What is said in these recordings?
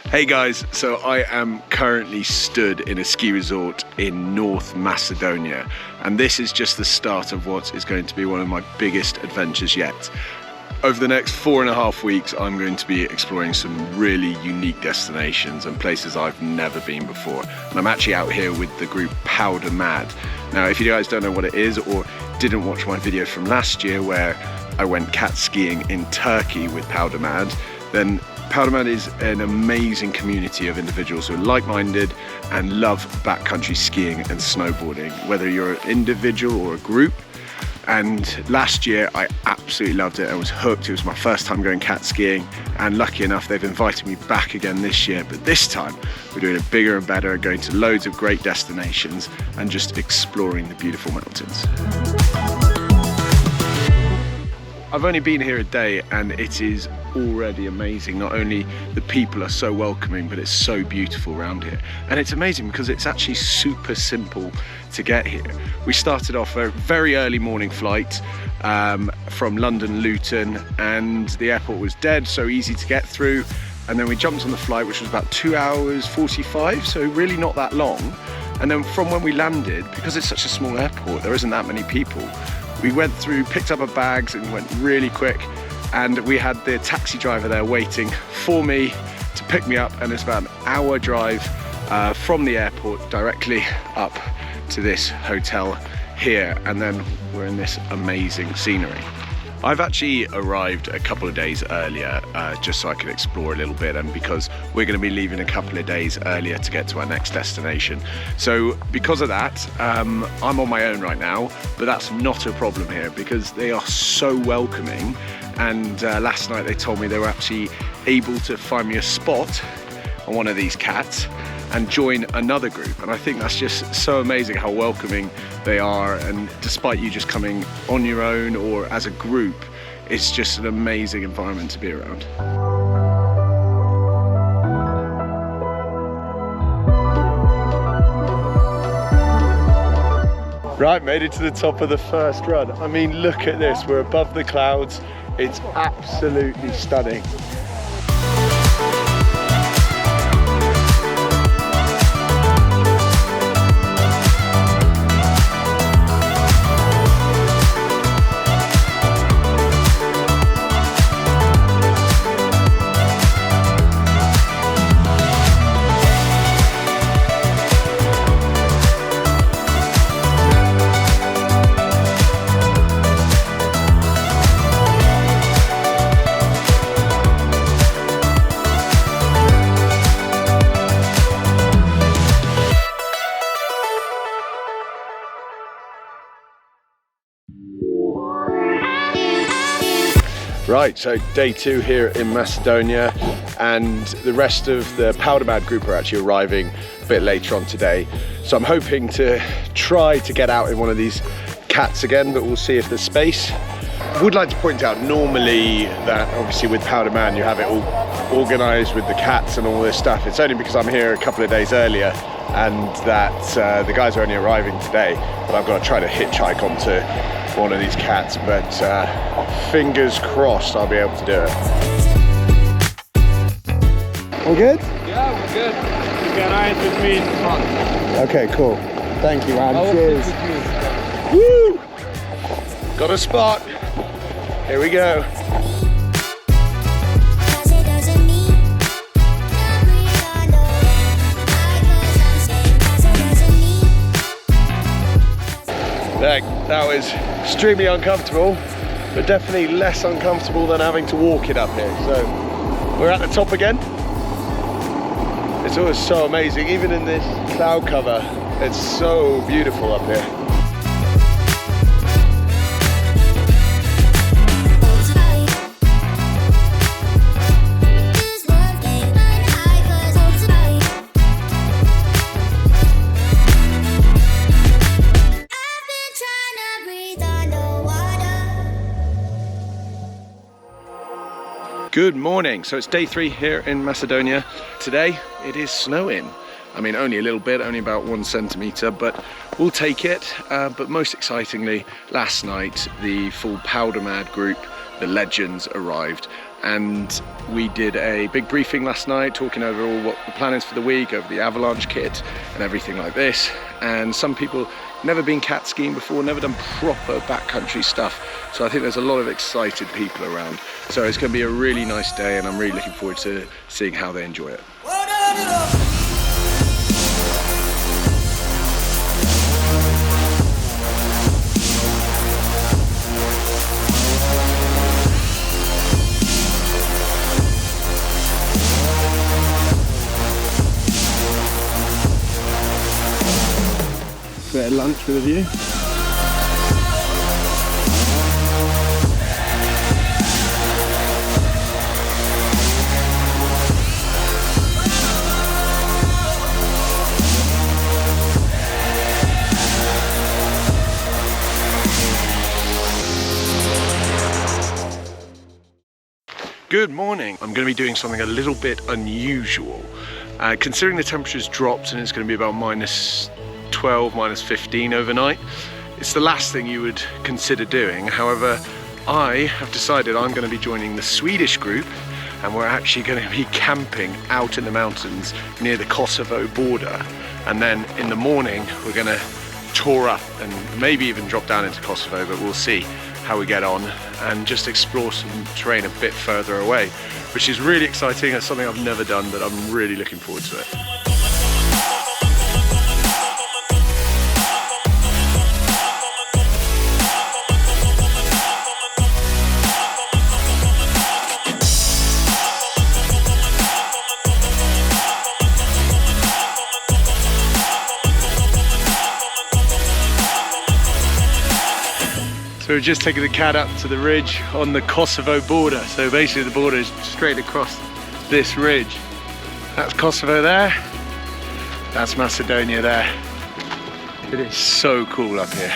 Hey guys, so I am currently stood in a ski resort in North Macedonia, and this is just the start of what is going to be one of my biggest adventures yet. Over the next 4.5 weeks, I'm going to be exploring some really unique destinations and places I've never been before. And I'm actually out here with the group Powder Mad. Now, if you guys don't know what it is or didn't watch my video from last year where I went cat skiing in Turkey with Powder Mad, then Powder Mad is an amazing community of individuals who are like-minded and love backcountry skiing and snowboarding, whether you're an individual or a group. And last year I absolutely loved it. I was hooked. It was my first time going cat skiing, and lucky enough they've invited me back again this year, but this time we're doing it bigger and better, going to loads of great destinations and just exploring the beautiful mountains. I've only been here a day and it is already amazing. Not only the people are so welcoming, but it's so beautiful around here. And it's amazing because it's actually super simple to get here. We started off a very early morning flight from London Luton, and the airport was dead, so easy to get through. And then we jumped on the flight, which was about 2 hours 45, so really not that long. And then from when we landed, because it's such a small airport, there isn't that many people. We went through, picked up our bags and went really quick, and we had the taxi driver there waiting for me to pick me up, and it's about an hour drive from the airport directly up to this hotel here, and then we're in this amazing scenery. I've actually arrived a couple of days earlier just so I could explore a little bit, and because we're going to be leaving a couple of days earlier to get to our next destination. So because of that, I'm on my own right now, but that's not a problem here because they are so welcoming. And last night they told me they were actually able to find me a spot on one of these cats and join another group, and I think that's just so amazing how welcoming they are. And despite you just coming on your own or as a group, it's just an amazing environment to be around. Right, made it to the top of the first run. I mean, look at this, we're above the clouds. It's absolutely stunning. Right, so day 2 here in Macedonia, and the rest of the Powder Mad group are actually arriving a bit later on today. So I'm hoping to try to get out in one of these cats again, but we'll see if there's space. I would like to point out normally that obviously with Powder Mad you have it all organised with the cats and all this stuff. It's only because I'm here a couple of days earlier and that the guys are only arriving today, but I've got to try to hitchhike onto one of these cats, but fingers crossed I'll be able to do it. All good? Yeah, we're good. You can ride with me in front. Okay, cool. Thank you, man. Cheers. Woo! Got a spot. Here we go. That was extremely uncomfortable, but definitely less uncomfortable than having to walk it up here. So we're at the top again. It's always so amazing, even in this cloud cover, it's so beautiful up here. Good morning. So it's day 3 here in Macedonia. Today it is snowing. I mean, only a little bit, only about 1 centimetre, but we'll take it. But most excitingly, last night the full Powder Mad group, the legends, arrived, and we did a big briefing last night, talking over all what the plan is for the week, over the avalanche kit and everything like this. And some people never been cat skiing before, never done proper backcountry stuff. So I think there's a lot of excited people around. So it's going to be a really nice day, and I'm really looking forward to seeing how they enjoy it. Bit of lunch with a view. Good morning. I'm going to be doing something a little bit unusual. Considering the temperature's dropped and it's going to be about minus 12, minus 15 overnight, it's the last thing you would consider doing. However, I have decided I'm going to be joining the Swedish group, and we're actually going to be camping out in the mountains near the Kosovo border. And then in the morning, we're going to tour up and maybe even drop down into Kosovo, but we'll see how we get on, and just explore some terrain a bit further away, which is really exciting. It's something I've never done, but I'm really looking forward to it. So we're just taking the cat up to the ridge on the Kosovo border. So basically the border is straight across this ridge. That's Kosovo there, that's Macedonia there. It is so cool up here.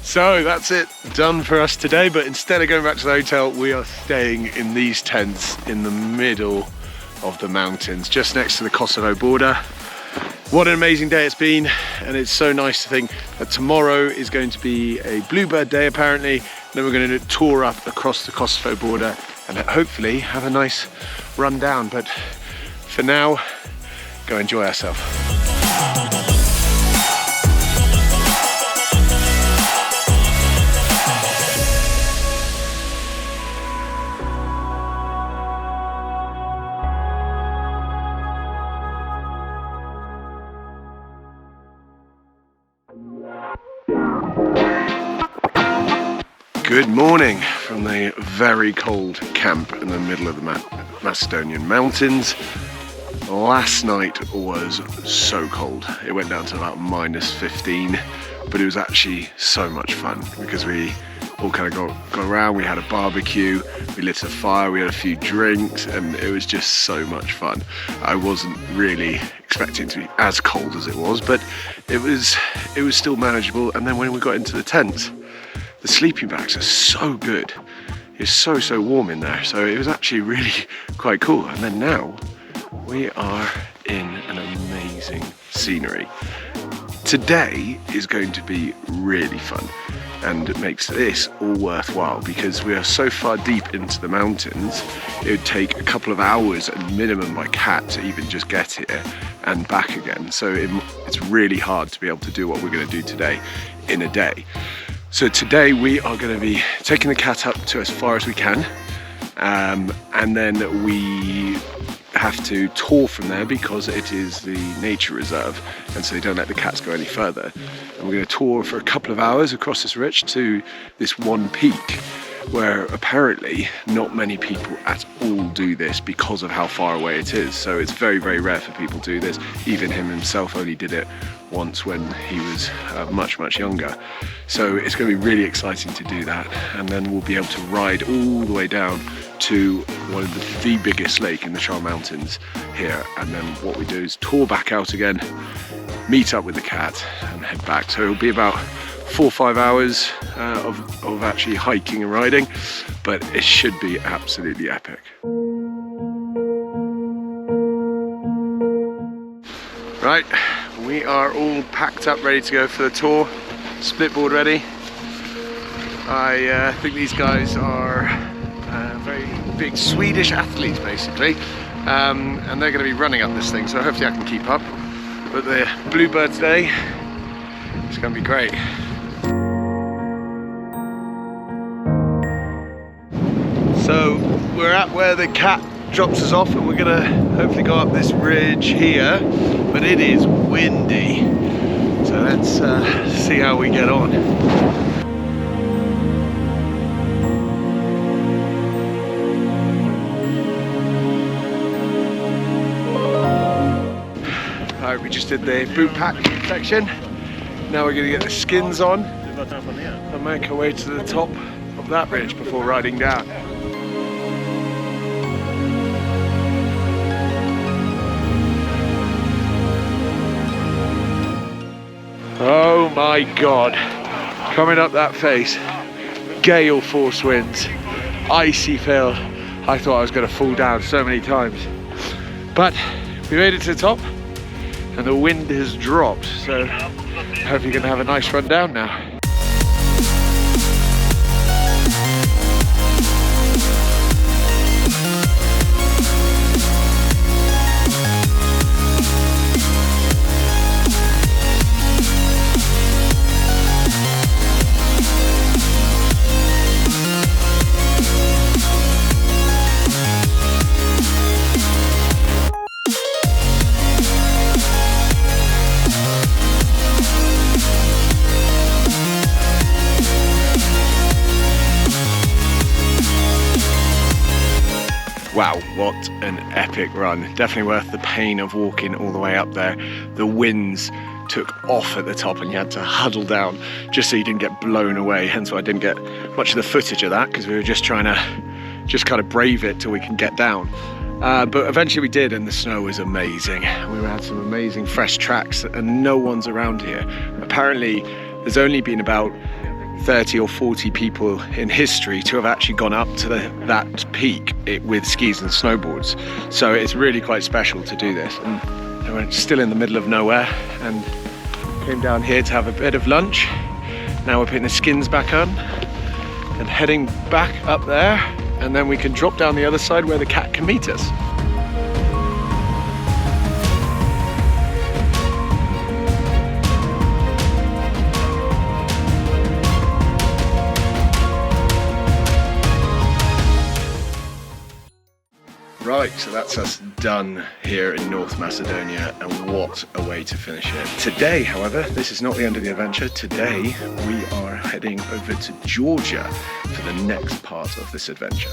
So that's it, done for us today, but instead of going back to the hotel, we are staying in these tents in the middle of the mountains, just next to the Kosovo border. What an amazing day it's been, and it's so nice to think that tomorrow is going to be a bluebird day apparently, and then we're going to tour up across the Kosovo border and hopefully have a nice run down. But for now, go enjoy ourselves. Good morning from the very cold camp in the middle of the Macedonian mountains. Last night was so cold. It went down to about minus 15, but it was actually so much fun because we all kind of got around, we had a barbecue, we lit a fire, we had a few drinks, and it was just so much fun. I wasn't really expecting it to be as cold as it was, but it was still manageable. And then when we got into the tent, the sleeping bags are so good. It's so warm in there. So it was actually really quite cool. And then now we are in an amazing scenery. Today is going to be really fun, and it makes this all worthwhile because we are so far deep into the mountains. It would take a couple of hours at minimum by cat to even just get here and back again. So it's really hard to be able to do what we're going to do today in a day. So today we are going to be taking the cat up to as far as we can, and then we have to tour from there because it is the nature reserve, and so they don't let the cats go any further. And we're going to tour for a couple of hours across this ridge to this one peak where apparently not many people at all do this because of how far away it is. So it's very rare for people to do this. Even him himself only did it once when he was much younger. So it's going to be really exciting to do that, and then we'll be able to ride all the way down to one of the biggest lake in the Char Mountains here, and then what we do is tour back out again, meet up with the cat and head back. So it'll be about 4 or 5 hours of actually hiking and riding, but it should be absolutely epic. Right, we are all packed up, ready to go for the tour. Splitboard ready. I think these guys are very big Swedish athletes, basically, and they're going to be running up this thing, so hopefully I can keep up. But the Bluebird today, it's going to be great. So we're at where the cat drops us off, and we're going to hopefully go up this ridge here, but it is windy. So let's see how we get on. Alright, we just did the boot pack section. Now we're going to get the skins on and make our way to the top of that ridge before riding down. Oh my god, coming up that face, gale force winds, icy fill. I thought I was going to fall down so many times, but we made it to the top and the wind has dropped, so hopefully you're going to have a nice run down now. Wow, what an epic run. Definitely worth the pain of walking all the way up there. The winds took off at the top and you had to huddle down just so you didn't get blown away. Hence why I didn't get much of the footage of that, because we were just trying to kind of brave it till we can get down. But eventually we did, and the snow was amazing. We had some amazing fresh tracks and no one's around here. Apparently there's only been about 30 or 40 people in history to have actually gone up to that peak with skis and snowboards. So it's really quite special to do this. And we're still in the middle of nowhere and came down here to have a bit of lunch. Now we're putting the skins back on and heading back up there, and then we can drop down the other side where the cat can meet us. Right, so that's us done here in North Macedonia, and what a way to finish it. Today, however, this is not the end of the adventure. Today, we are heading over to Georgia for the next part of this adventure.